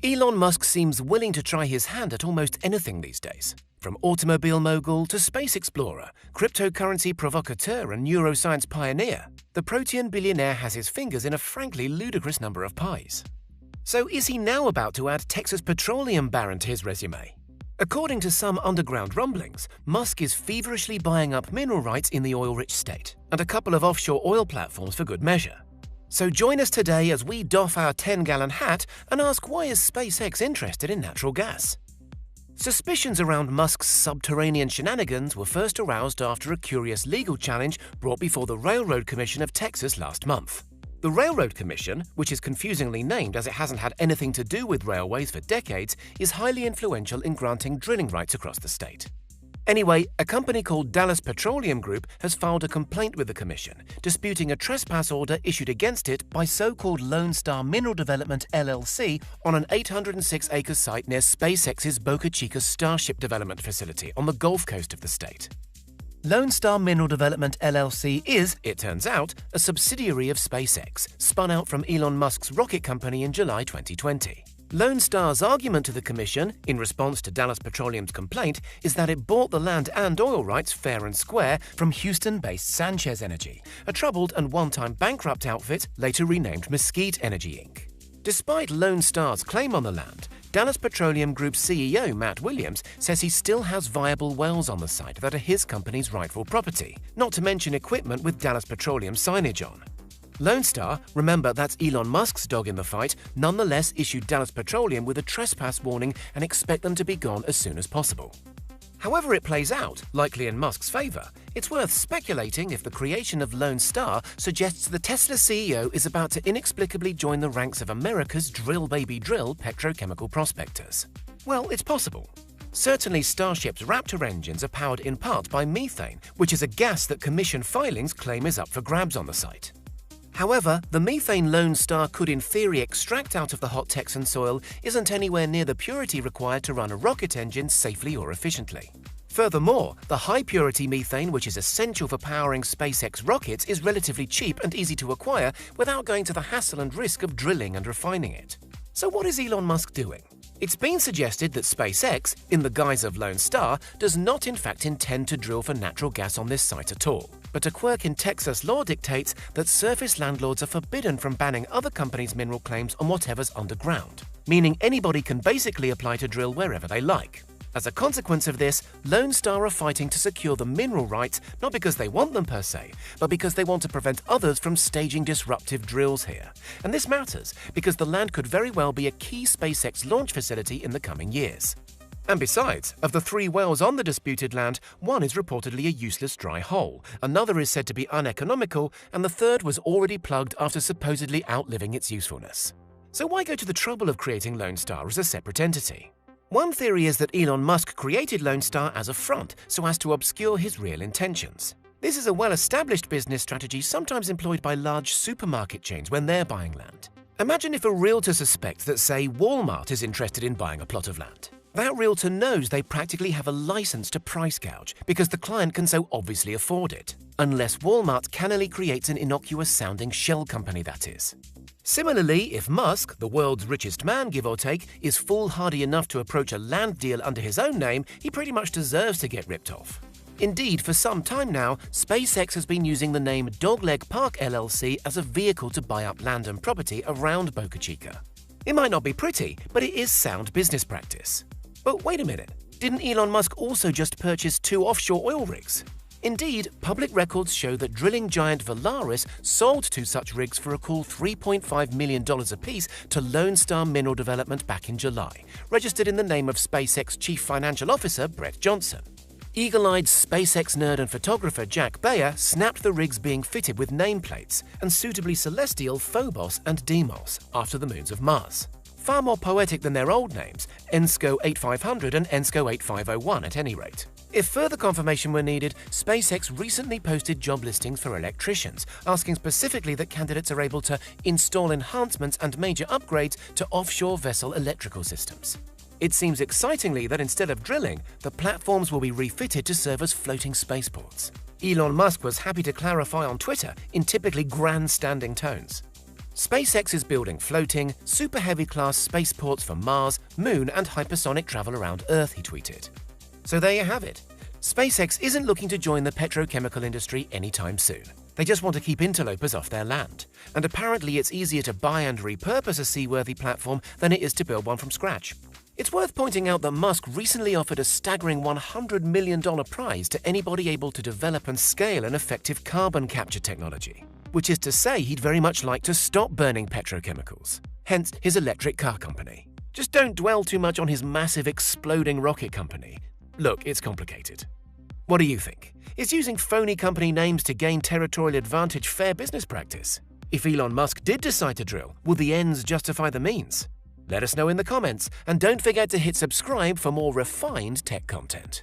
Elon Musk seems willing to try his hand at almost anything these days. From automobile mogul to space explorer, cryptocurrency provocateur and neuroscience pioneer, the protean billionaire has his fingers in a frankly ludicrous number of pies. So is he now about to add Texas petroleum baron to his resume? According to some underground rumblings, Musk is feverishly buying up mineral rights in the oil-rich state, and a couple of offshore oil platforms for good measure. So join us today as we doff our 10-gallon hat and ask, why is SpaceX interested in natural gas? Suspicions around Musk's subterranean shenanigans were first aroused after a curious legal challenge brought before the Railroad Commission of Texas last month. The Railroad Commission, which is confusingly named as it hasn't had anything to do with railways for decades, is highly influential in granting drilling rights across the state. Anyway, a company called Dallas Petroleum Group has filed a complaint with the commission, disputing a trespass order issued against it by so-called Lone Star Mineral Development LLC on an 806-acre site near SpaceX's Boca Chica Starship development facility on the Gulf Coast of the state. Lone Star Mineral Development LLC is, it turns out, a subsidiary of SpaceX, spun out from Elon Musk's rocket company in July 2020. Lone Star's argument to the commission, in response to Dallas Petroleum's complaint, is that it bought the land and oil rights fair and square from Houston-based Sanchez Energy, a troubled and one-time bankrupt outfit later renamed Mesquite Energy Inc. Despite Lone Star's claim on the land, Dallas Petroleum Group's CEO Matt Williams says he still has viable wells on the site that are his company's rightful property, not to mention equipment with Dallas Petroleum signage on. Lone Star, remember that's Elon Musk's dog in the fight, nonetheless issued Dallas Petroleum with a trespass warning and expect them to be gone as soon as possible. However it plays out, likely in Musk's favor, it's worth speculating if the creation of Lone Star suggests the Tesla CEO is about to inexplicably join the ranks of America's drill baby drill petrochemical prospectors. Well, it's possible. Certainly Starship's Raptor engines are powered in part by methane, which is a gas that commission filings claim is up for grabs on the site. However, the methane Lone Star could in theory extract out of the hot Texan soil isn't anywhere near the purity required to run a rocket engine safely or efficiently. Furthermore, the high-purity methane which is essential for powering SpaceX rockets is relatively cheap and easy to acquire without going to the hassle and risk of drilling and refining it. So what is Elon Musk doing? It's been suggested that SpaceX, in the guise of Lone Star, does not in fact intend to drill for natural gas on this site at all. But a quirk in Texas law dictates that surface landlords are forbidden from banning other companies' mineral claims on whatever's underground, meaning anybody can basically apply to drill wherever they like. As a consequence of this, Lone Star are fighting to secure the mineral rights not because they want them per se, but because they want to prevent others from staging disruptive drills here. And this matters because the land could very well be a key SpaceX launch facility in the coming years. And besides, of the 3 wells on the disputed land, one is reportedly a useless dry hole, another is said to be uneconomical, and the third was already plugged after supposedly outliving its usefulness. So why go to the trouble of creating Lone Star as a separate entity? One theory is that Elon Musk created Lone Star as a front so as to obscure his real intentions. This is a well-established business strategy sometimes employed by large supermarket chains when they're buying land. Imagine if a realtor suspects that, say, Walmart is interested in buying a plot of land. That realtor knows they practically have a license to price gouge because the client can so obviously afford it. Unless Walmart cannily creates an innocuous-sounding shell company, that is. Similarly, if Musk, the world's richest man give or take, is foolhardy enough to approach a land deal under his own name, he pretty much deserves to get ripped off. Indeed, for some time now, SpaceX has been using the name Dogleg Park LLC as a vehicle to buy up land and property around Boca Chica. It might not be pretty, but it is sound business practice. But wait a minute, didn't Elon Musk also just purchase 2 offshore oil rigs? Indeed, public records show that drilling giant Valaris sold 2 such rigs for a cool $3.5 million apiece to Lone Star Mineral Development back in July, registered in the name of SpaceX Chief Financial Officer Brett Johnson. Eagle-eyed SpaceX nerd and photographer Jack Bayer snapped the rigs being fitted with nameplates and suitably celestial Phobos and Deimos after the moons of Mars. Far more poetic than their old names, ENSCO 8500 and ENSCO 8501 at any rate. If further confirmation were needed, SpaceX recently posted job listings for electricians, asking specifically that candidates are able to install enhancements and major upgrades to offshore vessel electrical systems. It seems excitingly that instead of drilling, the platforms will be refitted to serve as floating spaceports. Elon Musk was happy to clarify on Twitter in typically grandstanding tones. SpaceX is building floating, super heavy-class spaceports for Mars, Moon, and hypersonic travel around Earth, he tweeted. So there you have it. SpaceX isn't looking to join the petrochemical industry anytime soon. They just want to keep interlopers off their land. And apparently it's easier to buy and repurpose a seaworthy platform than it is to build one from scratch. It's worth pointing out that Musk recently offered a staggering $100 million prize to anybody able to develop and scale an effective carbon capture technology, which is to say he'd very much like to stop burning petrochemicals, hence his electric car company. Just don't dwell too much on his massive exploding rocket company. Look, it's complicated. What do you think? Is using phony company names to gain territorial advantage fair business practice? If Elon Musk did decide to drill, will the ends justify the means? Let us know in the comments, and don't forget to hit subscribe for more refined tech content.